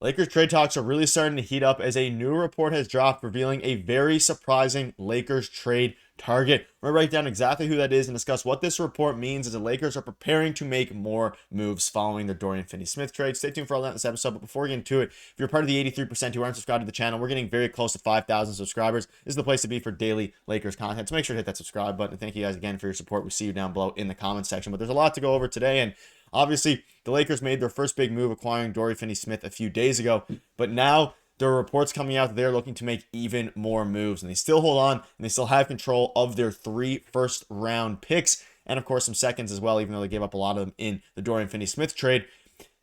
Lakers trade talks are really starting to heat up as a new report has dropped revealing a very surprising Lakers trade target. We're going to break down exactly who that is and discuss what this report means as the Lakers are preparing to make more moves following their Dorian Finney-Smith trade. Stay tuned for all that in this episode, but before we get into it, if you're part of the 83% who aren't subscribed to the channel, we're getting very close to 5,000 subscribers. This is the place to be for daily Lakers content, so make sure to hit that subscribe button. Thank you guys again for your support. We see you down below in the comments section, but there's a lot to go over today, and obviously, the Lakers made their first big move acquiring Dorian Finney-Smith a few days ago, but now there are reports coming out that they're looking to make even more moves, and they still hold on, and they still have control of their 3 first-round picks, and of course some seconds as well, even though they gave up a lot of them in the Dorian Finney-Smith trade.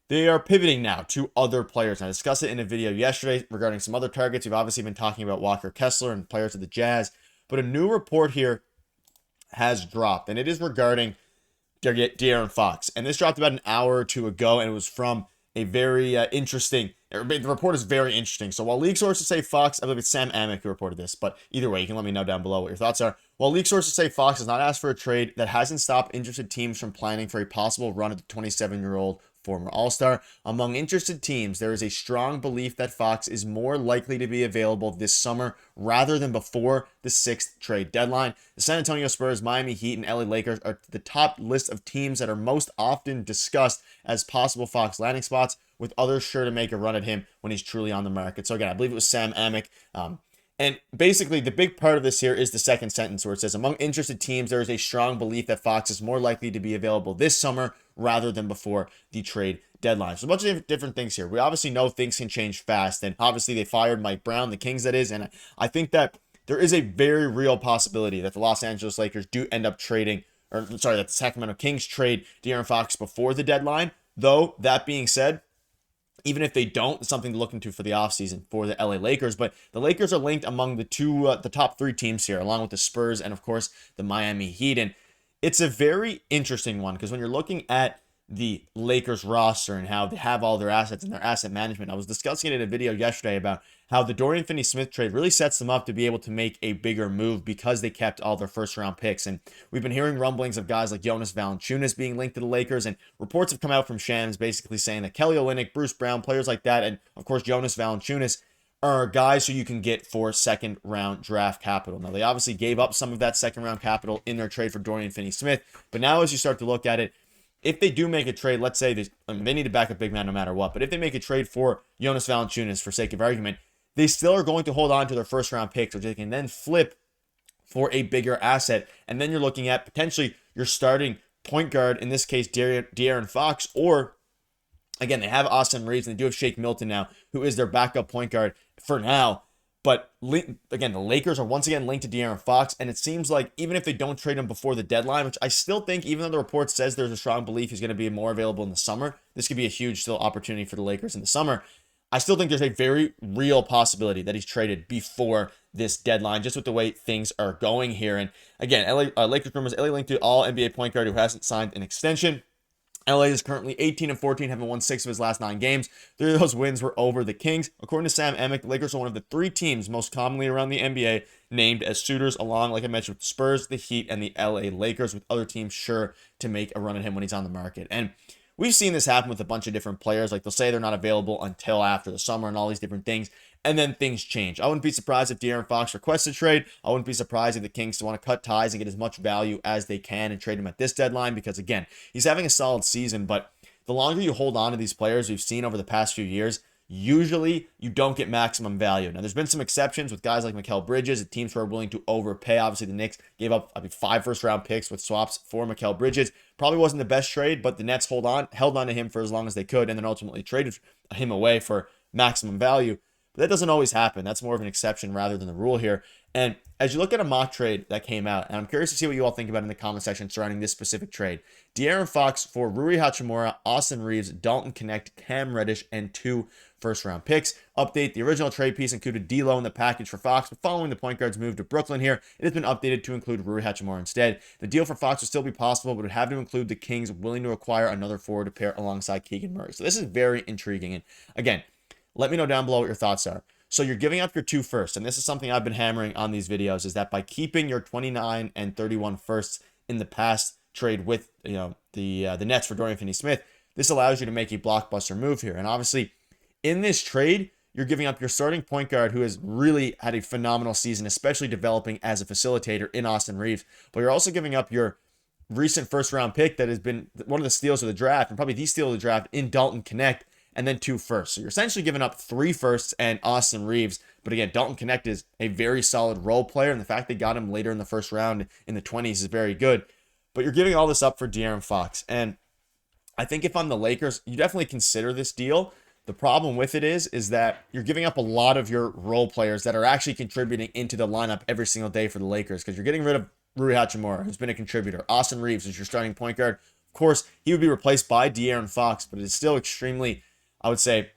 They are pivoting now to other players. And I discussed it in a video yesterday regarding some other targets. We've obviously been talking about Walker Kessler and players of the Jazz, but a new report here has dropped, and it is regarding De'Aaron Fox. And this dropped about an hour or two ago, and it was from a very the report is very interesting. So while league sources say Fox, I believe it's Sam Amick who reported this, but either way, you can let me know down below what your thoughts are. While league sources say Fox has not asked for a trade, that hasn't stopped interested teams from planning for a possible run at the 27-year-old former All-Star. Among interested teams, there is a strong belief that Fox is more likely to be available this summer rather than before the 6th trade deadline. The San Antonio Spurs, Miami Heat, and LA Lakers are the top list of teams that are most often discussed as possible Fox landing spots, with others sure to make a run at him when he's truly on the market. So again, I believe it was Sam Amick. And basically, the big part of this here is the second sentence where it says, among interested teams, there is a strong belief that Fox is more likely to be available this summer rather than before the trade deadline. So a bunch of different things here. We obviously know things can change fast, and obviously they fired Mike Brown, the Kings that is, and I think that there is a very real possibility that the Los Angeles Lakers do end up trading, or sorry, that the Sacramento Kings trade De'Aaron Fox before the deadline. Though, that being said, even if they don't, it's something to look into for the offseason for the LA Lakers. But the Lakers are linked among the top 3 teams here, along with the Spurs and, of course, the Miami Heat. And it's a very interesting one because when you're looking at the Lakers roster and how they have all their assets and their asset management, I was discussing it in a video yesterday about how the Dorian Finney-Smith trade really sets them up to be able to make a bigger move because they kept all their first-round picks. And we've been hearing rumblings of guys like Jonas Valanciunas being linked to the Lakers, and reports have come out from Shams basically saying that Kelly Olynyk, Bruce Brown, players like that, and of course Jonas Valanciunas are guys who you can get for second-round draft capital. Now, they obviously gave up some of that second-round capital in their trade for Dorian Finney-Smith, but now as you start to look at it, if they do make a trade, let's say they need to back a big man no matter what, but if they make a trade for Jonas Valanciunas for sake of argument, they still are going to hold on to their first-round picks, which they can then flip for a bigger asset. And then you're looking at potentially your starting point guard, in this case, De'Aaron Fox, or, again, they have Austin Reaves, and they do have Shake Milton now, who is their backup point guard for now. But, again, the Lakers are once again linked to De'Aaron Fox, and it seems like even if they don't trade him before the deadline, which I still think, even though the report says there's a strong belief he's going to be more available in the summer, this could be a huge still opportunity for the Lakers in the summer. I still think there's a very real possibility that he's traded before this deadline, just with the way things are going here. And again, Lakers rumors, LA linked to all NBA point guard who hasn't signed an extension. LA is currently 18-14, having won 6 of his last 9 games. 3 of those wins were over the Kings. According to Sam Amick, the Lakers are one of the 3 teams most commonly around the NBA named as suitors, along, like I mentioned, with the Spurs, the Heat, and the LA Lakers, with other teams sure to make a run at him when he's on the market. And we've seen this happen with a bunch of different players. Like, they'll say they're not available until after the summer and all these different things, and then things change. I wouldn't be surprised if De'Aaron Fox requests a trade. I wouldn't be surprised if the Kings want to cut ties and get as much value as they can and trade him at this deadline because, again, he's having a solid season, but the longer you hold on to these players we've seen over the past few years, usually you don't get maximum value. Now, there's been some exceptions with guys like Mikal Bridges, the teams who are willing to overpay. Obviously, the Knicks gave up 5 first-round picks with swaps for Mikal Bridges. Probably wasn't the best trade, but the Nets held on to him for as long as they could and then ultimately traded him away for maximum value. But that doesn't always happen. That's more of an exception rather than the rule here. And as you look at a mock trade that came out, and I'm curious to see what you all think about in the comment section surrounding this specific trade. De'Aaron Fox for Rui Hachimura, Austin Reaves, Dalton, Knecht, Cam Reddish, and 2 first-round picks. Update, the original trade piece included D'Lo in the package for Fox, but following the point guard's move to Brooklyn here, it has been updated to include Rui Hachimura instead. The deal for Fox would still be possible, but would have to include the Kings willing to acquire another forward to pair alongside Keegan Murray. So this is very intriguing. And again, let me know down below what your thoughts are. So you're giving up your 2 firsts, and this is something I've been hammering on these videos, is that by keeping your 29 and 31 firsts in the past trade with the Nets for Dorian Finney-Smith, this allows you to make a blockbuster move here. And obviously, In this trade, you're giving up your starting point guard who has really had a phenomenal season, especially developing as a facilitator in Austin Reaves. But you're also giving up your recent first round pick that has been one of the steals of the draft, and probably the steal of the draft, in Dalton Knecht, and then 2 firsts. So you're essentially giving up 3 firsts and Austin Reaves. But again, Dalton Knecht is a very solid role player, and the fact they got him later in the first round in the 20s is very good. But you're giving all this up for De'Aaron Fox. And I think if I'm the Lakers, you definitely consider this deal. The problem with it is that you're giving up a lot of your role players that are actually contributing into the lineup every single day for the Lakers, because you're getting rid of Rui Hachimura, who's been a contributor. Austin Reaves is your starting point guard. Of course, he would be replaced by De'Aaron Fox, but it's still extremely, I would say,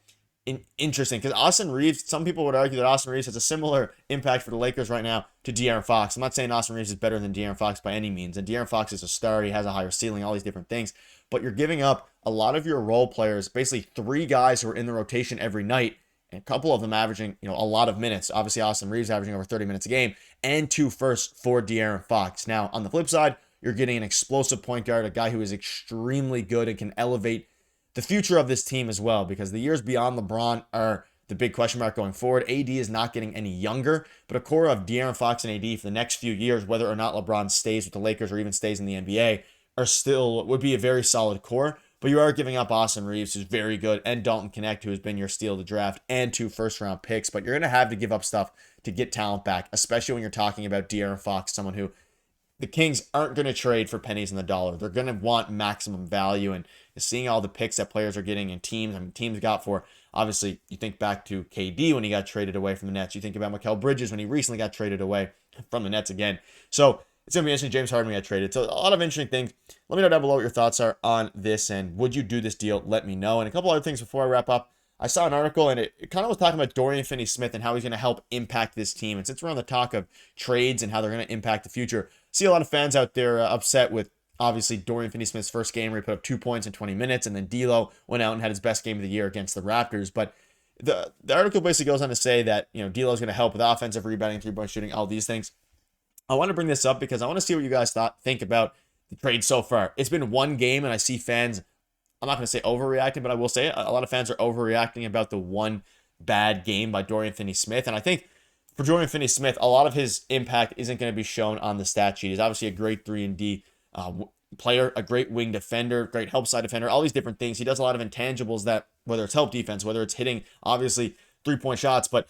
interesting, because Austin Reaves, some people would argue that Austin Reaves has a similar impact for the Lakers right now to De'Aaron Fox. I'm not saying Austin Reaves is better than De'Aaron Fox by any means, and De'Aaron Fox is a star, he has a higher ceiling, all these different things, but you're giving up a lot of your role players, basically 3 guys who are in the rotation every night, and a couple of them averaging, a lot of minutes. Obviously, Austin Reaves averaging over 30 minutes a game, and 2 firsts for De'Aaron Fox. Now, on the flip side, you're getting an explosive point guard, a guy who is extremely good and can elevate the future of this team as well, because the years beyond LeBron are the big question mark going forward. AD is not getting any younger, but a core of De'Aaron Fox and AD for the next few years, whether or not LeBron stays with the Lakers or even stays in the NBA, would be a very solid core. But you are giving up Austin Reaves, who's very good, and Dalton Knecht, who has been your steal of the draft, and 2 first-round picks. But you're going to have to give up stuff to get talent back, especially when you're talking about De'Aaron Fox, someone who the Kings aren't going to trade for pennies on the dollar. They're going to want maximum value, and seeing all the picks that players are getting in teams, teams got for, obviously, you think back to KD when he got traded away from the Nets. You think about Mikal Bridges when he recently got traded away from the Nets again. So it's going to be interesting. James Harden got traded. So a lot of interesting things. Let me know down below what your thoughts are on this, and would you do this deal? Let me know. And a couple other things before I wrap up. I saw an article, and it kind of was talking about Dorian Finney-Smith and how he's going to help impact this team. And since we're on the talk of trades and how they're going to impact the future, I see a lot of fans out there upset with, obviously, Dorian Finney-Smith's first game where he put up 2 points in 20 minutes, and then D'Lo went out and had his best game of the year against the Raptors. But the article basically goes on to say that, D'Lo is going to help with offensive rebounding, 3-point shooting, all these things. I want to bring this up because I want to see what you guys think about the trade so far. It's been 1 game, and I see fans, I'm not going to say overreacting, but I will say a lot of fans are overreacting about the 1 bad game by Dorian Finney-Smith. And I think for Dorian Finney-Smith, a lot of his impact isn't going to be shown on the stat sheet. He's obviously a great 3-and-D player, a great wing defender, great help side defender, all these different things. He does a lot of intangibles that, whether it's help defense, whether it's hitting, obviously, 3-point shots, but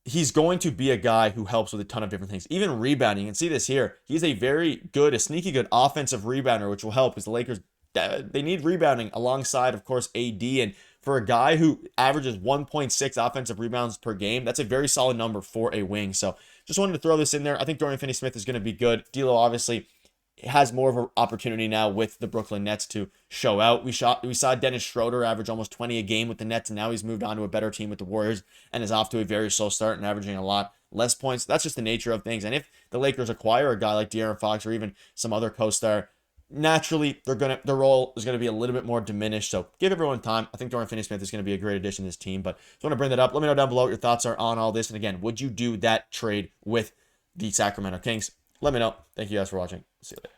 he's going to be a guy who helps with a ton of different things. Even rebounding, you can see this here. He's a sneaky good offensive rebounder, which will help because the Lakers, they need rebounding alongside, of course, AD. And for a guy who averages 1.6 offensive rebounds per game, that's a very solid number for a wing. So just wanted to throw this in there. I think Dorian Finney-Smith is going to be good. D'Lo obviously has more of an opportunity now with the Brooklyn Nets to show out. We saw Dennis Schroeder average almost 20 a game with the Nets, and now he's moved on to a better team with the Warriors and is off to a very slow start and averaging a lot less points. That's just the nature of things. And if the Lakers acquire a guy like De'Aaron Fox or even some other co-star, naturally their role is going to be a little bit more diminished. So give everyone time. I think Dorian Finney-Smith is going to be a great addition to this team. But just want to bring that up. Let me know down below what your thoughts are on all this. And again, would you do that trade with the Sacramento Kings? Let me know. Thank you guys for watching. See you later.